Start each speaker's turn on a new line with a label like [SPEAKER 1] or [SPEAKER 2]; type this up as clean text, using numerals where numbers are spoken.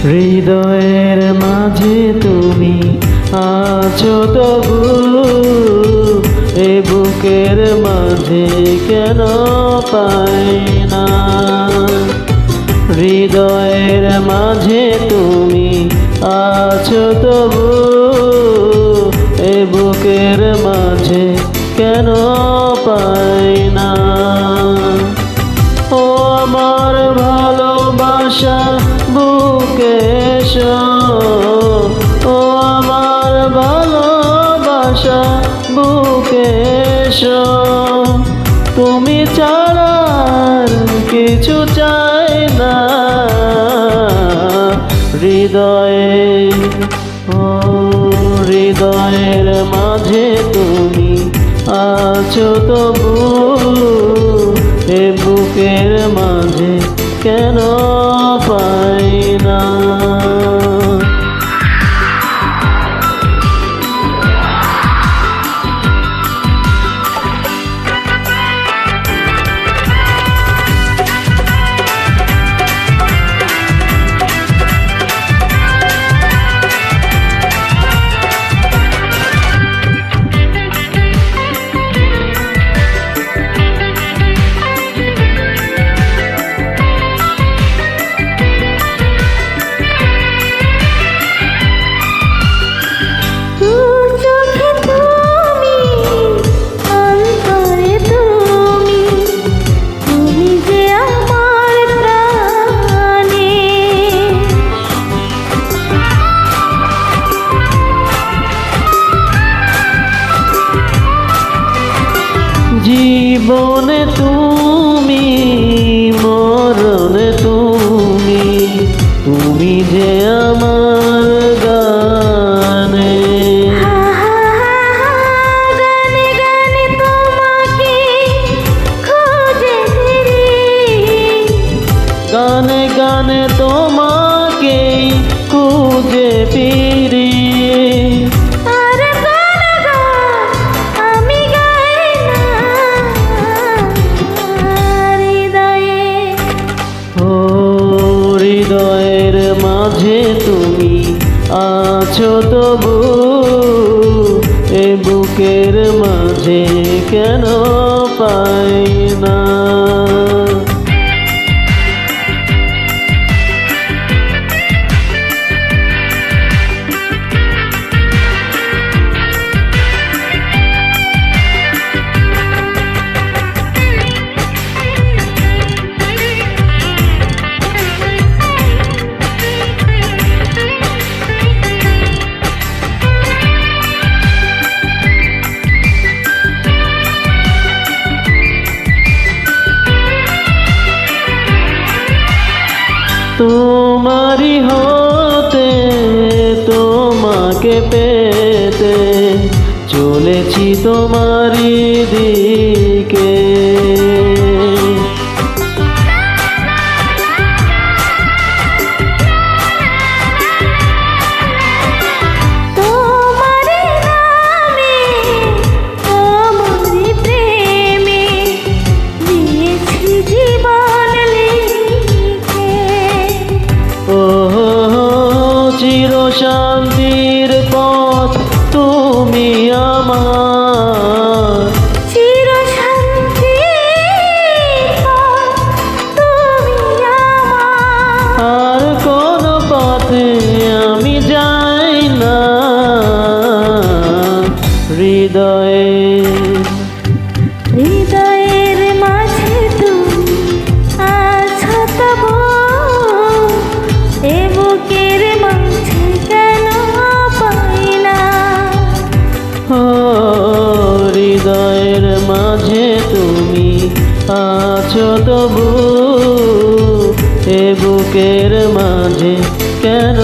[SPEAKER 1] হৃদয়ের মাঝে তুমি আছো তবু, এ বুকের মাঝে কেন পাই না। হৃদয়ের মাঝে তুমি আছো তবু, এ বুকের মাঝে কেন পাই না। ও আমার ভালোবাসা বুকে এসো, ও আমার ভালোবাসা বুকে এসো। তুমি ছাড়া আর কিছু চাই না। হৃদয়ে ও হৃদয়ের মাঝে তুমি আছো তবু, এ বুকের মাঝে কেন পাই না। জীবনে তুমি, মরণে তুমি, তুমি যে আমার গানে।
[SPEAKER 2] গানে গানে তোমাকে খোঁজে ফিরি,
[SPEAKER 1] গানে গানে তোমাকে খুঁজে ফিরি। হৃদয়ের মাঝে তুমি আছো তবু, এ বুকের মাঝে কেন পাই না। তোমারই হতে তোমাকে পেতে চলেছি তোমারই দিকে। চির শান্তির পথ তুমি আমার,
[SPEAKER 2] চির শান্তির পথ তুমি আমার।
[SPEAKER 1] আর কোন পথে আমি যাই না।
[SPEAKER 2] হৃদয়ের মাঝে তুমি আছো তবু, এ বুকের মাঝে কেন পাই না।
[SPEAKER 1] হৃদয়ের মাঝে তুমি আছো তবু, এ বুকের মাঝে কেন